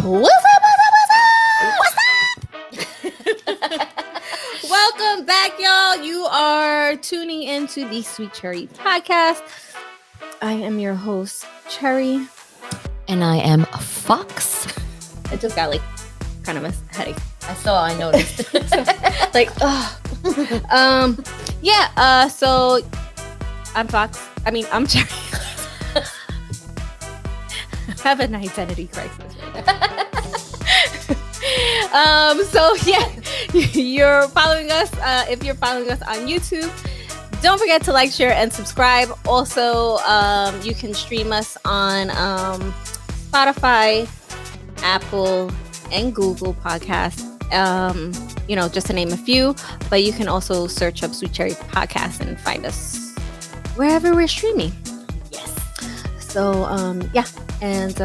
What's up? Welcome back, y'all. You are tuning into the Sweet Cherry Podcast. I am your host, Cherry. And I am a Fox. I just got kind of a headache. I noticed. So I'm Fox. I'm Cherry. I have an identity crisis right now. You're following us. If you're following us on YouTube, don't forget to like, share, and subscribe. Also, you can stream us on Spotify, Apple, and Google Podcasts. Just to name a few. But you can also search up Sweet Cherry Podcast and find us wherever we're streaming. Yes. So, And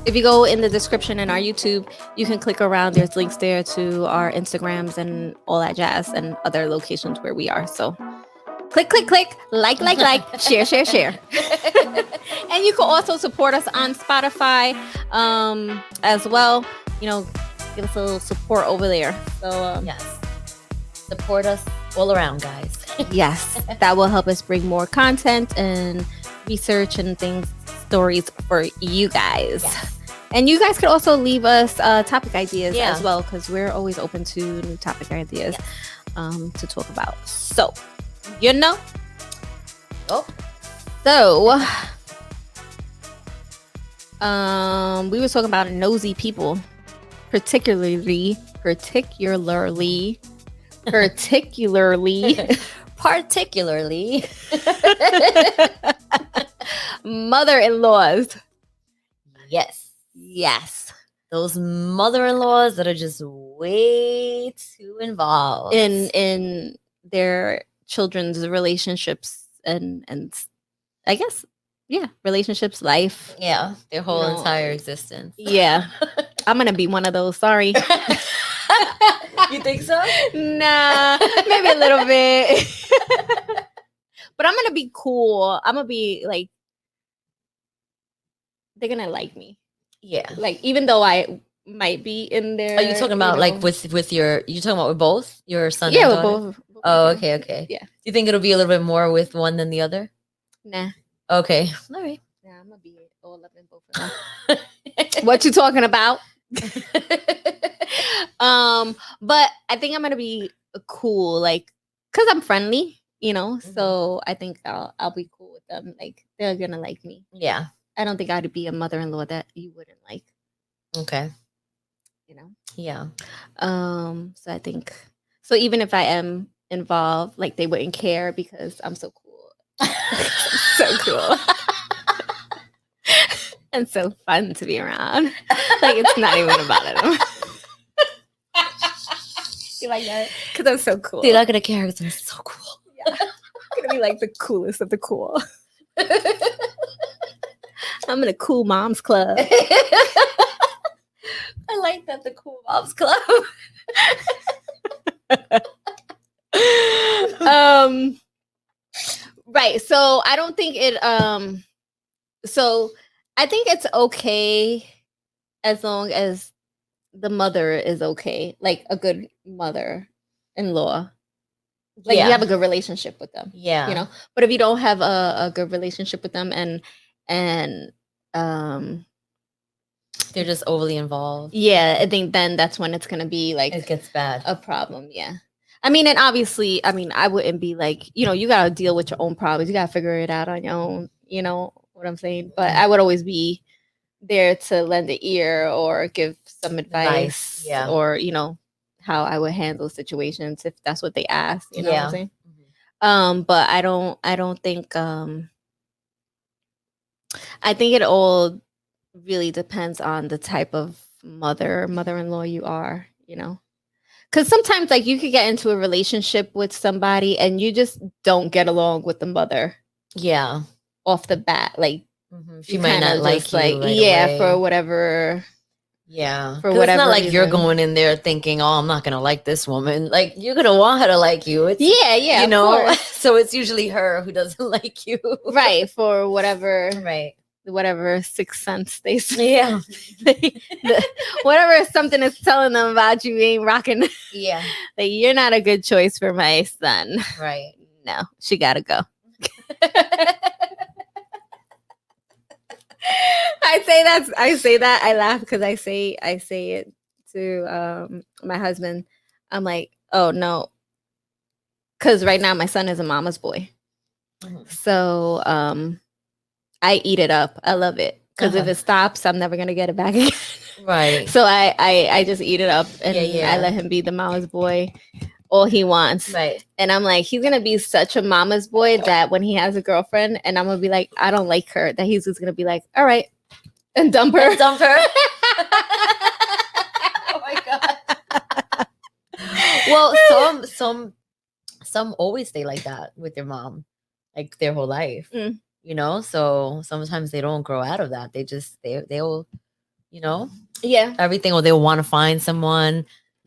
if you go in the description in our YouTube, you can click around. There's links there to our Instagrams and all that jazz and other locations where we are. So click, like, share. And you can also support us on Spotify as well. Give us a little support over there. So yes. Support us all around, guys. Yes, that will help us bring more content and research and stories for you guys. Yes. And you guys could also leave us topic ideas as well, because we're always open to new topic ideas to talk about. So, we were talking about nosy people, particularly mother-in-laws. Yes. Those mother-in-laws that are just way too involved in their children's relationships and I guess relationships, life. Yeah, their whole entire existence. Yeah. I'm gonna be one of those. Sorry. You think so? Nah, maybe a little bit. But I'm gonna be cool. I'm gonna be they're gonna like me. Yeah. Even though I might be in there. Are you talking about with your? You talking about with both your son? Yeah, and with daughter? both. Oh, okay. Yeah. Do you think it'll be a little bit more with one than the other? Nah. Okay. All right. Nah, I'm gonna be all up in both of them. What you talking about? But I think I'm gonna be cool, cause I'm friendly, Mm-hmm. So I think I'll be cool with them. They're gonna like me. Yeah. I don't think I'd be a mother-in-law that you wouldn't like. Okay. Yeah. So I think even if I am involved, they wouldn't care because I'm so cool. So cool. And so fun to be around. It's not even about it. You like that? Because I'm so cool. Dude, I got a character. It's so cool. Yeah. I'm gonna be the coolest of the cool. I'm in a cool moms club. I like that, the cool moms club. Right. So I don't think it so I think it's okay as long as the mother is okay, a good mother-in-law. You have a good relationship with them. Yeah. But if you don't have a good relationship with them and they're just overly involved. Yeah, I think then that's when it's gonna be it gets bad. A problem. Yeah. And obviously, I wouldn't be you gotta deal with your own problems. You gotta figure it out on your own. You know what I'm saying? But I would always be there to lend an ear or give some advice. Yeah. Or, how I would handle situations if that's what they ask. You know what I'm saying? Mm-hmm. But I don't think I think it all really depends on the type of mother-in-law you are, because sometimes you could get into a relationship with somebody and you just don't get along with the mother off the bat. She might not like you right away. For whatever Yeah. For whatever it's not like reason. you're going in there thinking, oh, I'm not going to like this woman. Like, you're going to want her to like you. It's, yeah, you know, so it's usually her who doesn't like you. Right. For whatever Right. whatever sixth sense they say. Yeah. Whatever something is telling them about you ain't rocking. Yeah. Like, you're not a good choice for my son. Right. No, she gotta go. I say that I laugh because I say it to my husband. I'm like, oh no, because right now my son is a mama's boy. So I eat it up. I love it because if it stops, I'm never gonna get it back again. Right. So I just eat it up and Yeah. I let him be the mama's boy all he wants. Right. And I'm like, he's gonna be such a mama's boy that when he has a girlfriend and I'm gonna be like, I don't like her, that he's just gonna be like, all right, and dump her. And dump her. Oh my god. Well, some always stay like that with their mom, like their whole life. You know, so sometimes they don't grow out of that. They'll, you know, Yeah. everything, or they'll want to find someone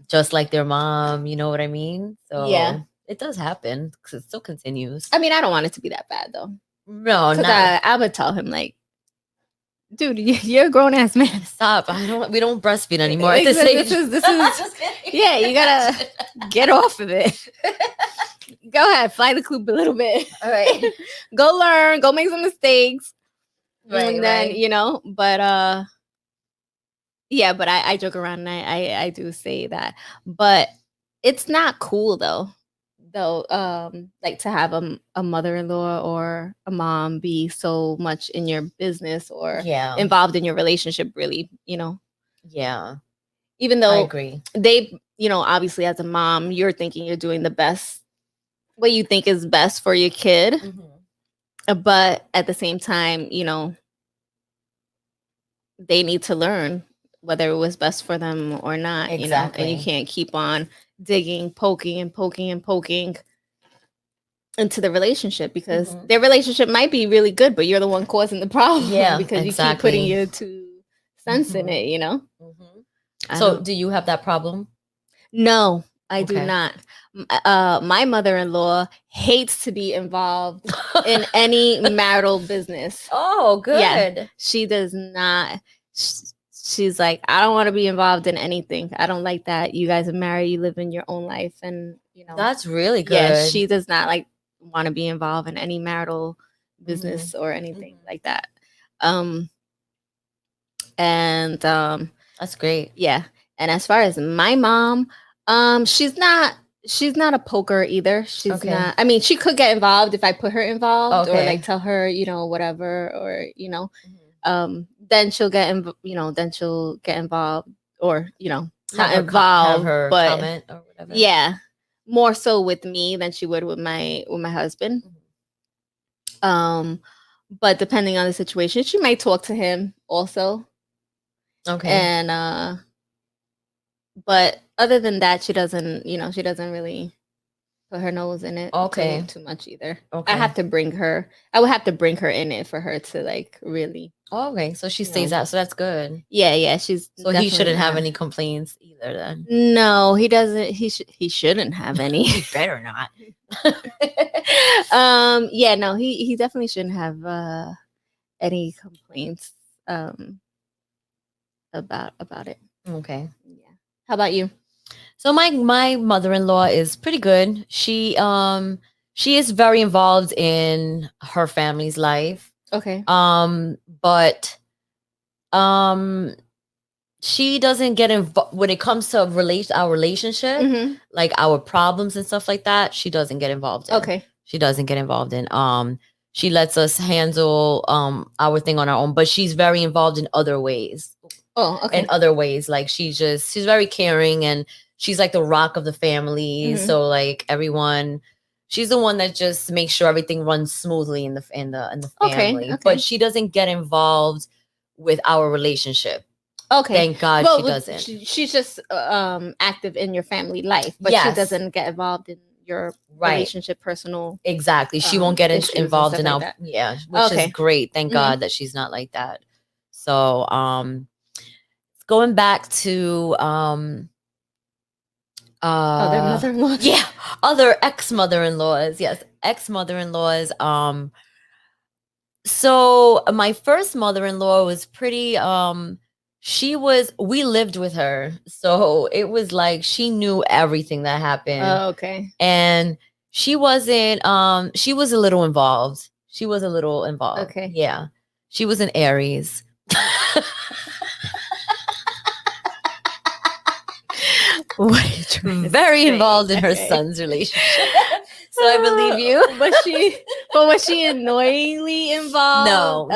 just like their mom. You know what I mean? So yeah, it does happen because it still continues. I mean, I don't want it to be that bad though. No, not. I would tell him like, dude, you're a grown ass man. Stop. We don't breastfeed anymore at this age. This is yeah, you gotta get off of it. Go ahead, fly the coop a little bit. All right. Go learn, go make some mistakes. Right, and then, right. you know, but yeah, but I joke around and I do say that. But it's not cool though, like to have a mother-in-law or a mom be so much in your business or involved in your relationship, really, you know. Yeah. Even though I agree. They, you know, obviously as a mom, you're thinking you're doing the best, what you think is best for your kid. But at the same time, you know, they need to learn whether it was best for them or not. Exactly. You know, and you can't keep on digging, poking into the relarelationship because their relationship might be really good, but you're the one causing the problem. Yeah, because you keep putting your 2 cents in it, you know. So do you have that problem? No, I do not. My mother-in-law hates to be involved in any marital business. Oh, good. Yeah, she does not. She's like, I don't want to be involved in anything. I don't like that. You guys are married. You live in your own life, and you know that's really good. Yeah, she does not like want to be involved in any marital business or anything like that. And that's great. Yeah. And as far as my mom, she's not a poker either. She's not. I mean, she could get involved if I put her involved or like tell her, you know, whatever, or you know, then she'll get involved, or you know, not involved, her but comment or whatever. Yeah, more so with me than she would with my husband. But depending on the situation, she might talk to him also. Okay. And but other than that, she doesn't really put her nose in it too much either. Okay. I would have to bring her in it for her to like really. Okay, so she stays out, so that's good. Yeah, she's so he shouldn't have any complaints either then. No, he doesn't. He shouldn't have any. He better not. Yeah, no, he definitely shouldn't have any complaints about it. Okay. Yeah. How about you? So my mother-in-law is pretty good. She is very involved in her family's life. Okay. But she doesn't get involved when it comes to our relationship, like our problems and stuff like that. She doesn't get involved in. Okay. She doesn't get involved in. She lets us handle our thing on our own, but she's very involved in other ways. Oh, okay. In other ways, like she's very caring, and she's like the rock of the family. So like everyone, she's the one that just makes sure everything runs smoothly in the family. Okay. But she doesn't get involved with our relationship. Okay. Thank God she doesn't. She's just active in your family life, but she doesn't get involved in your relationship, personal. Exactly. She won't get involved in our which is great. Thank God that she's not like that. So going back to other mother-in-laws. Yeah, other ex-mother-in-laws. Yes, ex-mother-in-laws. So my first mother-in-law was pretty we lived with her. So it was like she knew everything that happened. Oh, okay. And she wasn't she was a little involved. She was a little involved. Okay. Yeah. She was an Aries. Very involved in her son's relationship. So I believe you. But was she annoyingly involved? No.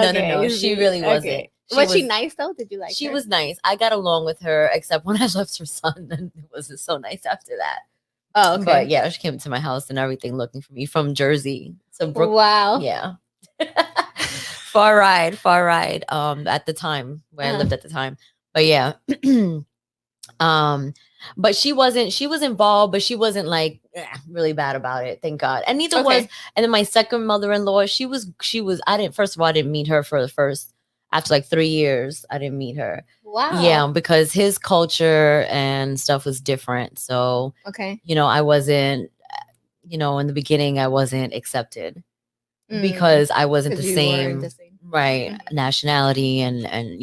She really wasn't. Was she nice though? Did you like She her? was nice. I got along with her, except when I left her son, and it wasn't so nice after that. Oh, okay. But yeah, she came to my house and everything looking for me from Jersey. So wow. Yeah. far ride. At the time where I lived at the time. But yeah. But she was involved, but she wasn't like really bad about it, thank God. And neither was, and then my second mother-in-law, she was first of all, I didn't meet her for the first, after like 3 years, I didn't meet her. Wow. Yeah, because his culture and stuff was different. So I wasn't, in the beginning I wasn't accepted because I wasn't the same, right, nationality and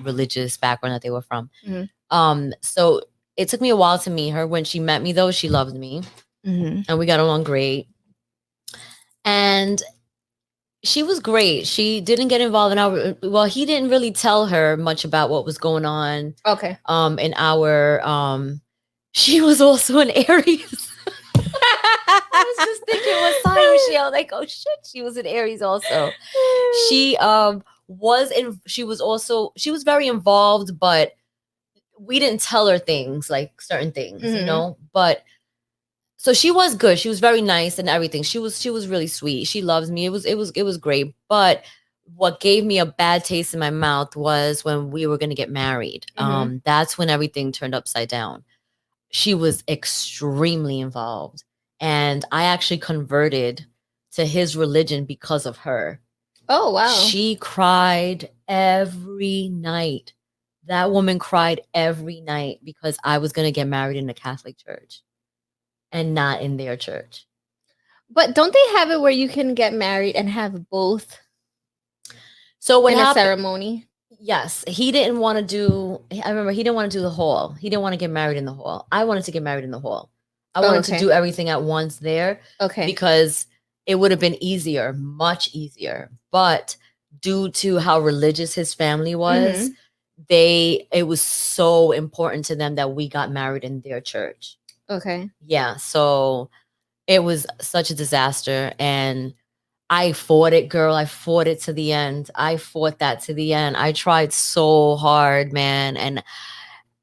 religious background that they were from. So it took me a while to meet her. When she met me, though, she loved me, and we got along great. And she was great. She didn't get involved in he didn't really tell her much about what was going on. Okay. In our she was also an Aries. I was just thinking, what sign was she? I was like, oh shit, she was an Aries also. She she was very involved, but we didn't tell her things, like certain things, but so she was good. She was very nice and everything. She was really sweet. She loves me. It was great. But what gave me a bad taste in my mouth was when we were going to get married. That's when everything turned upside down. She was extremely involved, and I actually converted to his religion because of her. Oh, wow. She cried every night. That woman cried every night because I was going to get married in a Catholic church and not in their church. But don't they have it where you can get married and have both? So what happened? A ceremony? Yes. He didn't want to do, I remember he didn't want to do the hall. He didn't want to get married in the hall. I wanted to get married in the hall. I wanted to do everything at once there. Okay. Because it would have been easier, much easier. But due to how religious his family was, it was so important to them that we got married in their church. Okay. Yeah. So it was such a disaster. And I fought it, girl. I fought it to the end. I fought that to the end. I tried so hard, man. And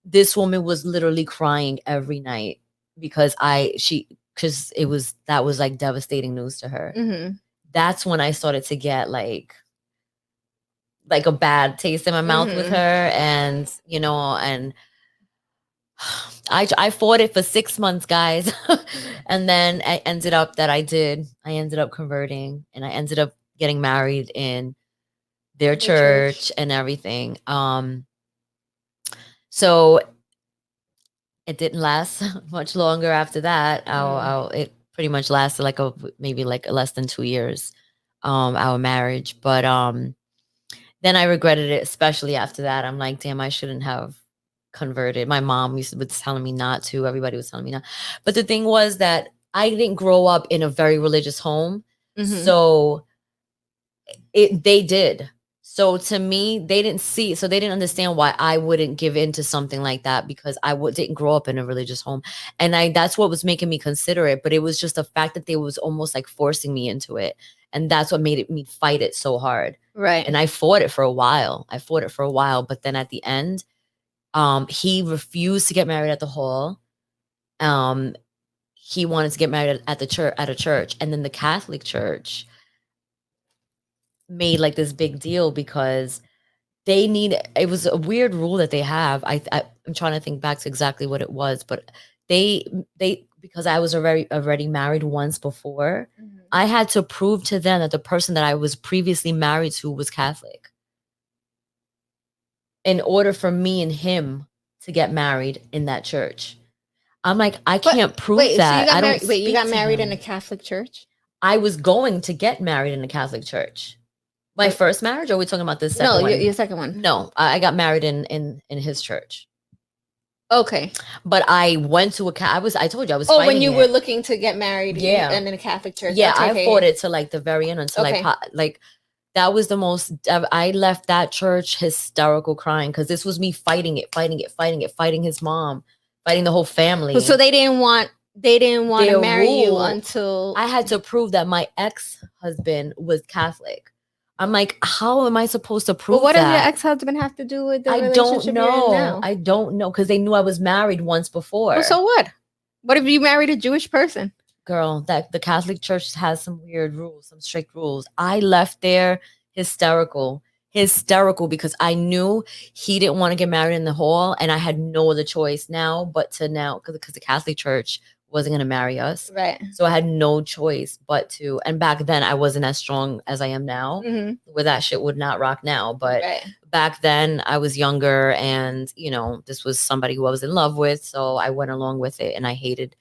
this woman was literally crying every night because that was like devastating news to her. That's when I started to get like a bad taste in my mouth with her. And, and I fought it for 6 months, guys. And then I ended up converting, and I ended up getting married in their church and everything. So it didn't last much longer after that. It pretty much lasted maybe less than 2 years, our marriage. But then I regretted it, especially after that. I'm like, damn, I shouldn't have converted. My mom was telling me not to. Everybody was telling me not. But the thing was that I didn't grow up in a very religious home. So they did. So to me, they didn't understand why I wouldn't give in to something like that, because I didn't grow up in a religious home. And that's what was making me consider it. But it was just the fact that they was almost like forcing me into it. And that's what made me fight it so hard. Right. And I fought it for a while. But then at the end, he refused to get married at the hall. He wanted to get married at a church. And then the Catholic Church made like this big deal because it was a weird rule that they have. I'm trying to think back to exactly what it was, but they because I was already married once before, I had to prove to them that the person that I was previously married to was Catholic in order for me and him to get married in that church. I'm like, I can't prove that. You got married in a Catholic church? I was going to get married in a Catholic church. My first marriage, or are we talking about the second No, one? your second one. No, I got married in his church. Okay. But I went to I told you I was Oh, when fighting you it. were looking to get married, Yeah. and in a Catholic church. Yeah, Okay, I okay, fought yeah. it to like the very end until Okay. like that was the most. I left that church hysterical, crying, because this was me fighting his mom, fighting the whole family. So they didn't want to Their marry you rule- until I had to prove that my ex-husband was Catholic. I'm like, how am I supposed to prove But what that? does your ex-husband have to do with the I relationship don't you're in know. now? I don't know, because they knew I was married once before. Well, so what? What if you married a Jewish person? Girl, that the Catholic Church has some weird rules, some strict rules. I left there hysterical, because I knew he didn't want to get married in the hall, and I had no other choice because the Catholic Church wasn't going to marry us. Right. So I had no choice but to. And back then, I wasn't as strong as I am now. Mm-hmm. Where that shit would not rock now, but Right. back then I was younger, and this was somebody who I was in love with, so I went along with it, and I hated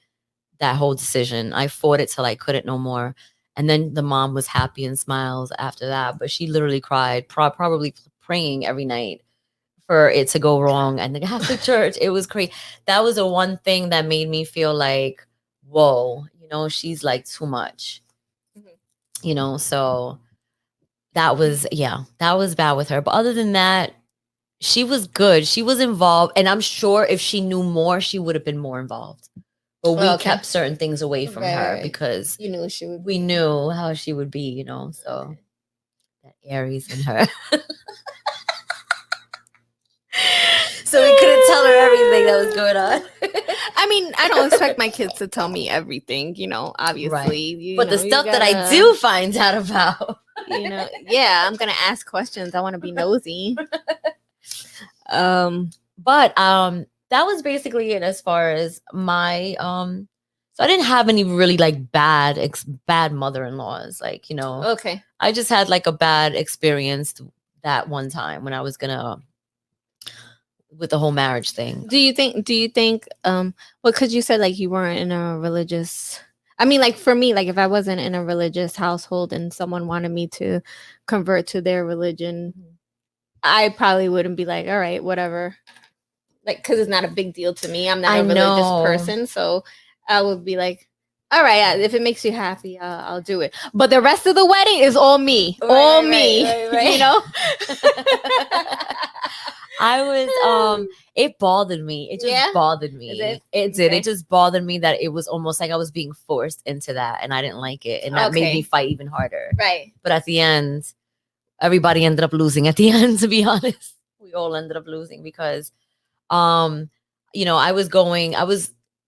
that whole decision. I fought it till I couldn't no more. And then the mom was happy and smiles after that, but she literally cried, probably praying every night for it to go wrong. And the Catholic Church, it was crazy. That was the one thing that made me feel like, whoa, she's like too much. So that was bad with her. But other than that, she was good. She was involved. And I'm sure if she knew more, she would have been more involved. But we kept certain things away from her because you knew we knew how she would be, so that Aries in her. So we couldn't tell her everything that was going on. I mean, I don't expect my kids to tell me everything, obviously. Right. But the stuff that I do find out about, yeah, I'm gonna ask questions. I want to be nosy. But that was basically it as far as my so I didn't have any really like bad mother-in-laws, like Okay. I just had like a bad experience that one time when I was with the whole marriage thing. Do you think well, because you said like you weren't in a religious, I mean, like for me, like if I wasn't in a religious household and someone wanted me to convert to their religion, I probably wouldn't be like, all right, whatever. Like, because it's not a big deal to me. I'm not a religious person. So I would be like, all right, if it makes you happy, I'll do it. But the rest of the wedding is all me. All me. Right. I was it bothered me. It just bothered me. It did. It just bothered me that it was almost like I was being forced into that, and I didn't like it. And that made me fight even harder. Right. But at the end, everybody ended up losing at the end, to be honest. We all ended up losing because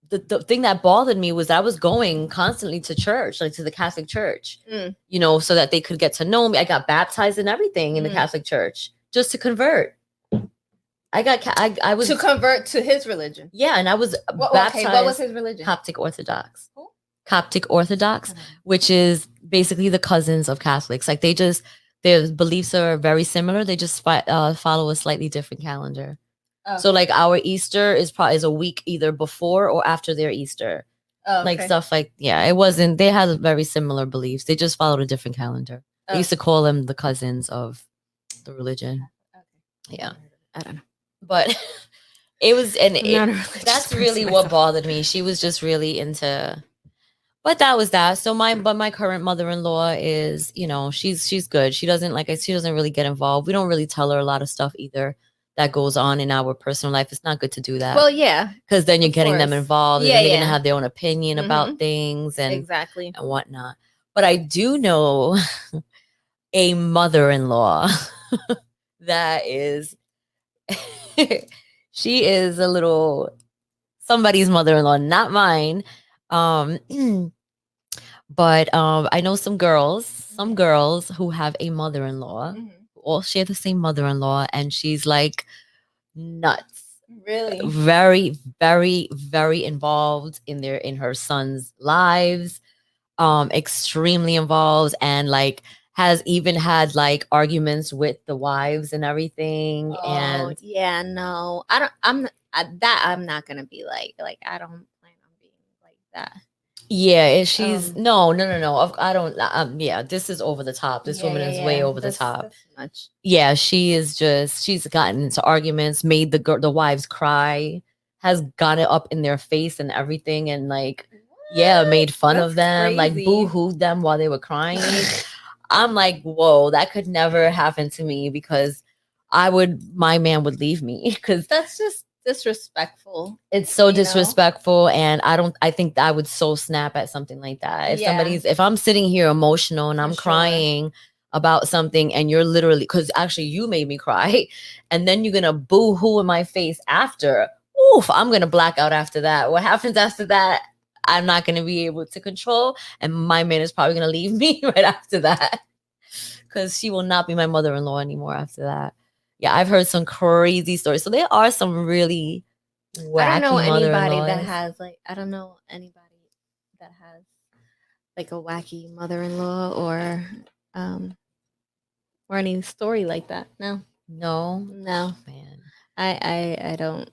the thing that bothered me was that I was going constantly to church, like to the Catholic Church, so that they could get to know me. I got baptized and everything in the Catholic Church just to convert. I was to convert to his religion. Yeah, and I was baptized. Okay, what was his religion? Coptic Orthodox. Who? Coptic Orthodox, which is basically the cousins of Catholics. Like their beliefs are very similar. They just follow a slightly different calendar. Oh. So like our Easter is a week either before or after their Easter. Oh, okay. Like stuff like, it wasn't, they had very similar beliefs. They just followed a different calendar. They used to call them the cousins of the religion. Okay. Yeah. I don't know. But it was, and that's really what bothered me. She was just really into, but that was that. So my current mother-in-law is, she's good. She doesn't really get involved. We don't really tell her a lot of stuff either that goes on in our personal life. It's not good to do that. Well, yeah. Because then you're getting them involved. Yeah, and they're going to have their own opinion about things and whatnot. But I do know a mother-in-law that is, she is a little somebody's mother-in-law, not mine. But I know some girls who have a mother-in-law. All share the same mother-in-law, and she's like nuts. Really? Very, very, very involved in her son's lives. Extremely involved, and like has even had like arguments with the wives and everything. Oh, and yeah, no, I'm not gonna be like I don't plan on being like that. She's Um, no. I don't. Yeah, this is over the top. This woman is way over the top. That's too much. Yeah, she's gotten into arguments, made the wives cry, has got it up in their face and everything, and like, yeah, made fun of them, like boo hooed them while they were crying. I'm like, whoa, that could never happen to me because my man would leave me because That's just disrespectful. it's so You know? disrespectful. And I think that I would so snap at something like that. If I'm sitting here emotional and I'm crying about something and you're literally, because actually you made me cry, and then you're gonna boo hoo in my face after, oof, I'm gonna black out after that. What happens after that, I'm not gonna be able to control, and my man is probably gonna leave me right after that because she will not be my mother-in-law anymore after that. Yeah, I've heard some crazy stories. So there are some really wacky I don't know anybody mother-in-laws. that has like I don't know anybody that has like a wacky mother-in-law or any story like that. No. No, Man. I don't.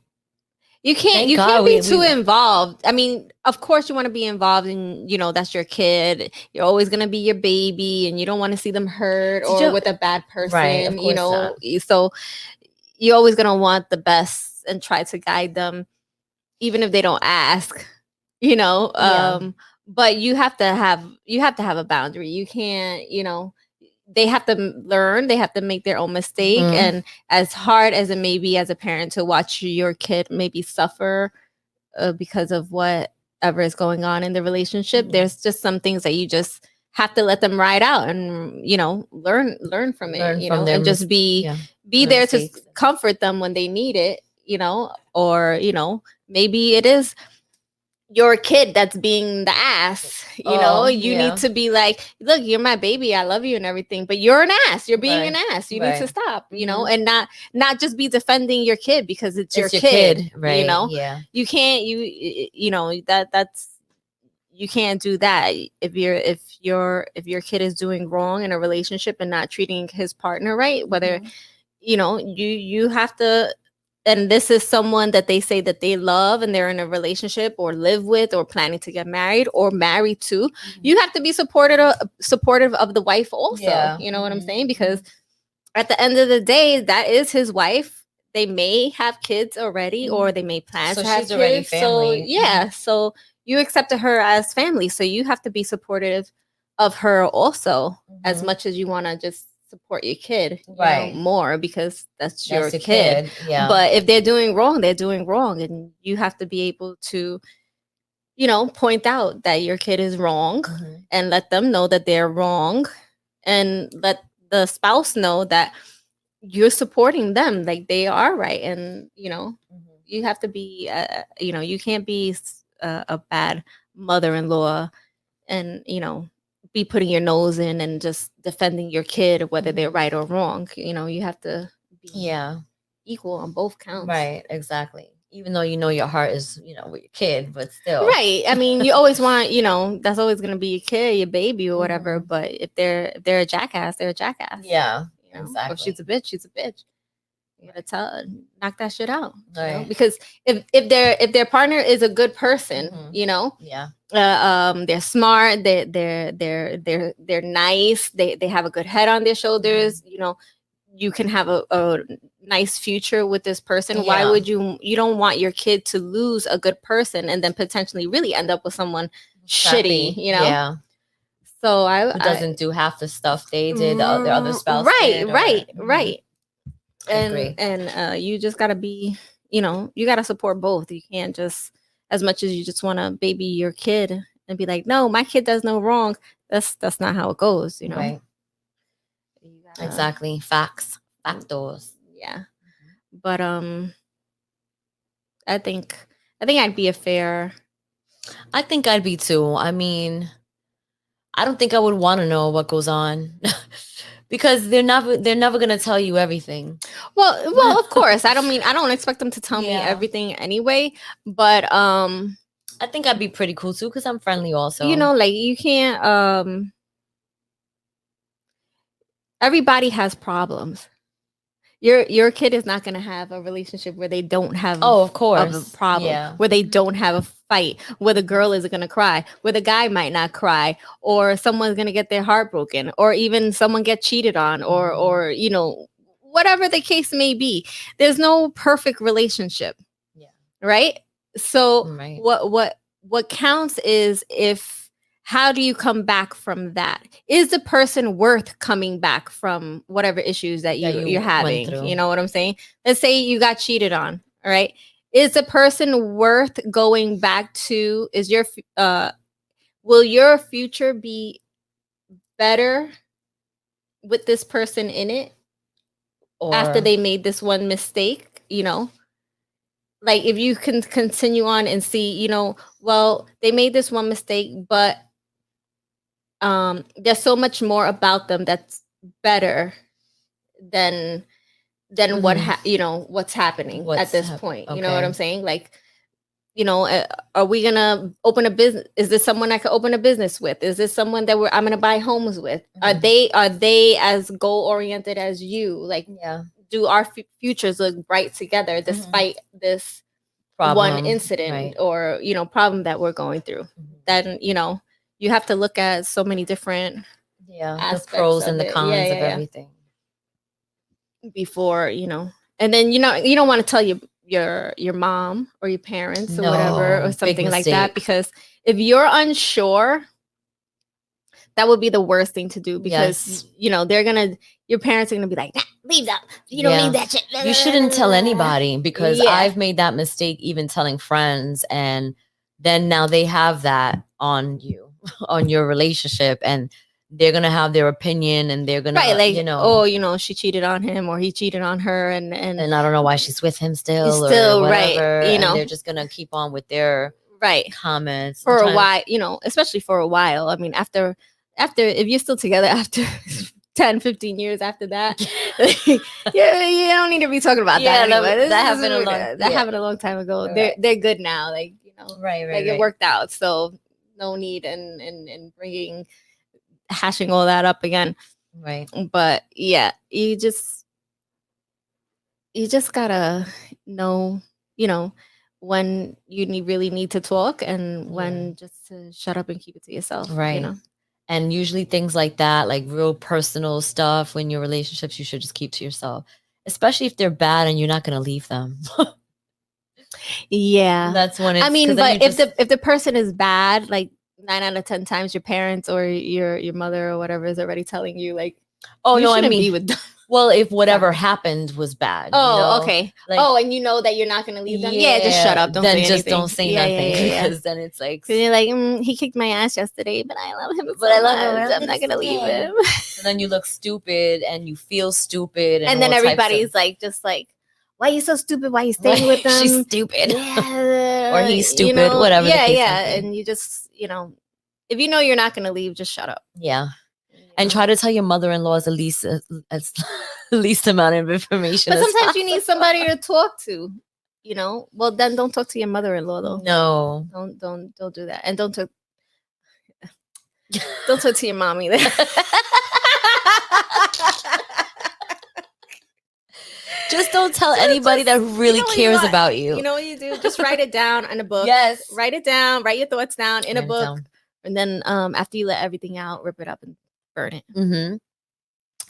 Thank You God can't be we- too we- involved. I mean, of course you want to be involved and that's your kid. You're always going to be your baby and you don't want to see them hurt or with a bad person, Right, of course not. So you're always going to want the best and try to guide them even if they don't ask, but you have to have a boundary. You can't, they have to learn, they have to make their own mistake. Mhm. And as hard as it may be as a parent to watch your kid maybe suffer because of whatever is going on in the relationship, there's just some things that you just have to let them ride out and learn from it, and just be there to comfort them when they need it, or maybe it is your kid that's being the ass, you need to be like, look, you're my baby, I love you and everything, but you're an ass, you're being an ass, you need to stop, and not just be defending your kid because it's your kid, right? You can't, that's you can't do that if your kid is doing wrong in a relationship and not treating his partner right, whether you have to. And this is someone that they say that they love and they're in a relationship or live with or planning to get married or married to. You have to be supportive of the wife also. You know what I'm saying? Because at the end of the day, that is his wife. They may have kids already or they may plan to have kids. Already family. So so you accepted her as family. So you have to be supportive of her also as much as you want to just support your kid more because that's your kid. But if they're doing wrong, they're doing wrong, and you have to be able to point out that your kid is wrong and let them know that they're wrong, and let the spouse know that you're supporting them, like they are right. And you have to be you can't be a bad mother-in-law and be putting your nose in and just defending your kid whether they're right or wrong. You have to be equal on both counts. Right, exactly. Even though your heart is with your kid, but still. Right. I mean, you always want, that's always going to be your kid, your baby or whatever, but if they're a jackass, they're a jackass. Yeah, exactly. If she's a bitch, she's a bitch. You gotta knock that shit out. Right. Because if their partner is a good person, they're smart, they're nice, they have a good head on their shoulders, you can have a nice future with this person. Why would you don't want your kid to lose a good person and then potentially really end up with someone shitty, Yeah. So who doesn't do half the stuff they did, the other spouse did, right. And you just gotta be, you gotta support both. You can't just, as much as you just want to baby your kid and be like, no, my kid does no wrong. That's not how it goes, Right. Exactly. Factors. Yeah. But I think I'd be fair. I think I'd be too. I mean, I don't think I would want to know what goes on. Because they're never gonna tell you everything. Well, of course. I don't expect them to tell me everything anyway. But I think I'd be pretty cool too because I'm friendly also. Like you can't. Everybody has problems. your kid is not going to have a relationship where they don't have Oh, of a course. problem, Yeah. where they don't have a fight, where the girl isn't going to cry, where the guy might not cry, or someone's going to get their heart broken, or even someone get cheated on, or whatever the case may be. There's no perfect relationship. Yeah. Right? So Right. what counts is how do you come back from that? Is the person worth coming back from whatever issues that you're went having? through. You know what I'm saying? Let's say you got cheated on. All right. Is the person worth going back to? Will your future be better with this person in it after Or they made this one mistake? Like if you can continue on and see, well, they made this one mistake, but there's so much more about them that's better than what's happening at this point. You know what I'm saying? Like, are we gonna open a business? Is this someone I could open a business with? Is this someone that I'm gonna buy homes with? Are they as goal oriented as you? Like, do our futures look bright together despite this one incident or problem that we're going through? Then you have to look at so many different the pros and the cons of everything before and then you don't want to tell your mom or your parents or whatever or something like that, because if you're unsure, that would be the worst thing to do, because your parents are gonna be like, leave that, you don't need that shit. You shouldn't tell anybody, because I've made that mistake, even telling friends, and then now they have that on you, on your relationship, and they're gonna have their opinion, and they're gonna she cheated on him or he cheated on her, and I don't know why she's with him still or whatever, and they're just gonna keep on with their comments for a while, especially for a while. I mean, after if you're still together after 10-15 years after that, you don't need to be talking about that anyway. That happened a long time ago. They're good now, like like it worked out, so no need in hashing all that up again. But yeah, you just gotta know when you really need to talk, and when just to shut up and keep it to yourself. And usually things like that, like real personal stuff, when your relationships, you should just keep to yourself, especially if they're bad and you're not going to leave them. That's when it's, I mean, but if the person is bad, like 9 out of 10 times your parents or your mother or whatever is already telling you, like, be with them. Well, if whatever happened was bad. Okay. Like, and you know that you're not going to leave them. Just shut up. Don't say anything. Then just don't say nothing, because then it's like, you're like, he kicked my ass yesterday, but I love him. I'm not going to leave him. And then you look stupid and you feel stupid, and then everybody's like, just like, why are you so stupid? Why are you staying with them? She's stupid. Or he's stupid. Whatever. And you just if you're not going to leave, just shut up. And try to tell your mother-in-law as least amount of information. But sometimes you need somebody to talk to, Well, then don't talk to your mother-in-law, though. No. Don't do that. And don't talk to your mom either. Just don't tell anybody that really cares about you. You know what you do? Just write it down in a book. Yes. Write it down. Write your thoughts down in a book. And then after you let everything out, rip it up and burn it.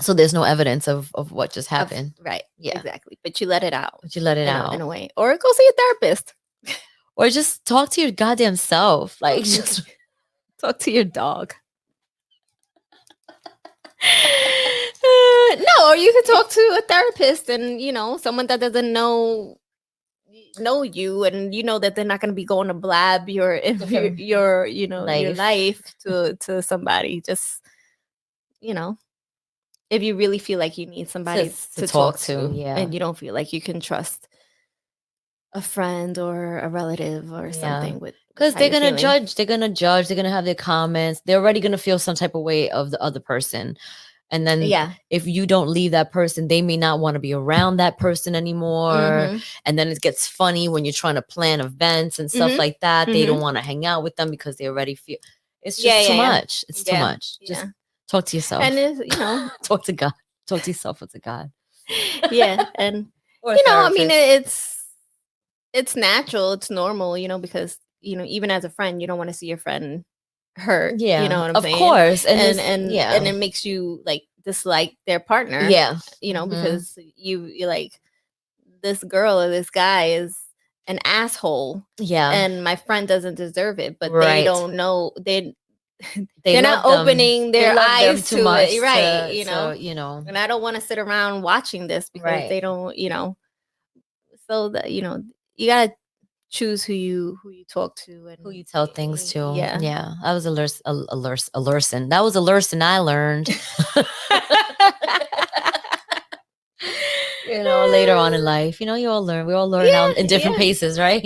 So there's no evidence of what just happened. Right. Yeah. Exactly. But you let it out. In a way. Or go see a therapist. Or just talk to your goddamn self. Like, just talk to your dog. No, or you can talk to a therapist and someone that doesn't know you, and that they're not going to be going to blab your life to somebody. Just if you really feel like you need somebody to talk to, and you don't feel like you can trust a friend or a relative or something, with because they're gonna judge, they're gonna have their comments, they're already gonna feel some type of way of the other person. And then if you don't leave that person, they may not want to be around that person anymore. And then it gets funny when you're trying to plan events and stuff like that. They don't want to hang out with them because they already feel it's just too much. It's too much. Just talk to yourself. And talk to God. Talk to yourself with God. Yeah, and Or I mean, therapist. it's natural, it's normal, because even as a friend, you don't want to see your friend hurt. You know Yeah, what I'm of saying? course. And And it's and it makes you like dislike their partner. yeah. Because you're like, this girl or this guy is an asshole, Yeah. and my friend doesn't deserve it, but they Right. don't know They they're not love them. opening They their love them eyes too to much it, right? to. And I don't want to sit around watching this because Right. they don't, so that you gotta choose who you talk to and Who you tell things to. Yeah. Yeah. That was a lesson. That was a lesson I learned. Later on in life, we all learn out in different paces, right?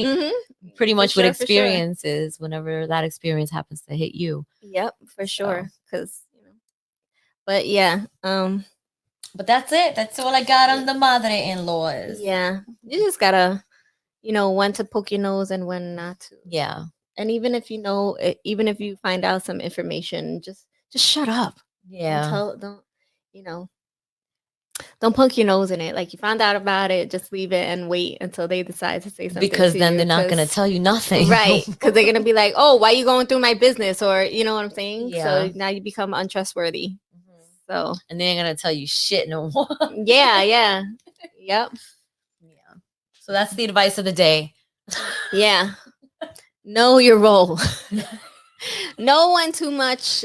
Pretty much with experiences, whenever that experience happens to hit you. Yep, for sure. Because but yeah, but that's it. That's all I got on the mother-in-laws. Yeah, you just gotta, when to poke your nose and when not to. Yeah, and even if even if you find out some information, just shut up. Yeah, don't poke your nose in it. Like, you found out about it, just leave it and wait until they decide to say something. Because to then you, they're not going to tell you nothing. Right. Because they're going to be like, oh, why are you going through my business? Or, you know what I'm saying? Yeah. So now you become untrustworthy. So. And they ain't going to tell you shit no more. Yeah. Yep. Yeah. So that's the advice of the day. Yeah. Know your role. Know when too much,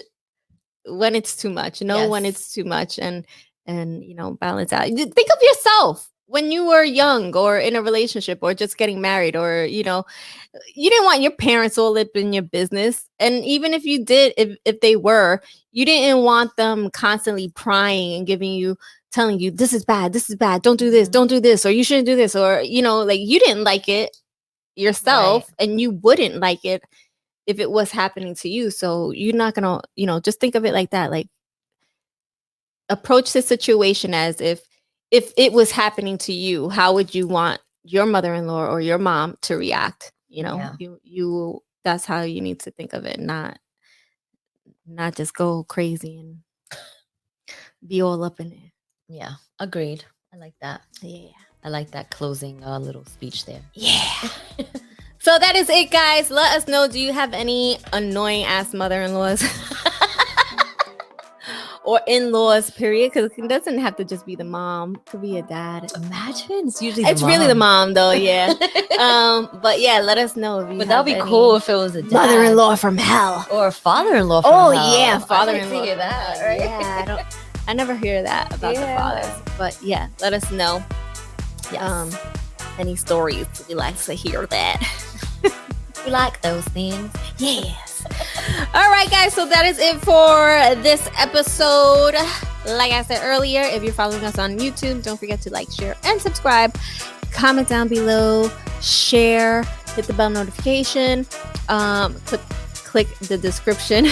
when it's too much. Know when it's too much, and balance out. Think of yourself when you were young or in a relationship or just getting married, or you didn't want your parents all up in your business. And even if you did, if they were, you didn't want them constantly prying and telling you this is bad, don't do this, or you shouldn't do this, or like, you didn't like it yourself. Right. And you wouldn't like it if it was happening to you. So you're not gonna, just think of it like that. Like, approach the situation as if it was happening to you. How would you want your mother-in-law or your mom to react? You that's how you need to think of it, not just go crazy and be all up in it. Yeah, agreed. I like that. Yeah, I like that closing little speech there. Yeah. So that is it, guys. Let us know, do you have any annoying ass mother-in-laws? Or in-laws, period, because it doesn't have to just be the mom. It could be a dad. Imagine it's usually it's really the mom, though. Yeah. But yeah, let us know if you. But that'd be cool if it was a dad. Mother-in-law from hell or a father-in-law from hell. Oh yeah, father-in-law. I that, right? Yeah, I never hear that about the fathers. But yeah, let us know. Yes. Any stories? We like to hear that. We like those things. Yes. All right, guys. So that is it for this episode. Like I said earlier, if you're following us on YouTube, don't forget to like, share, and subscribe. Comment down below. Share. Hit the bell notification. Click the description.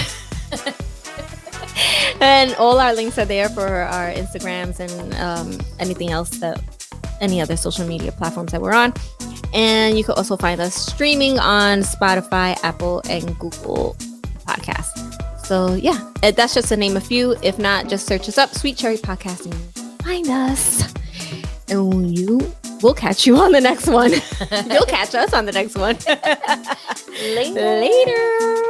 And all our links are there for our Instagrams and anything else any other social media platforms that we're on. And you can also find us streaming on Spotify, Apple, and Google Podcasts. So yeah, that's just to name a few. If not, just search us up, Sweet Cherry Podcast, and you'll find us. And we'll catch you on the next one. You'll catch us on the next one. Later.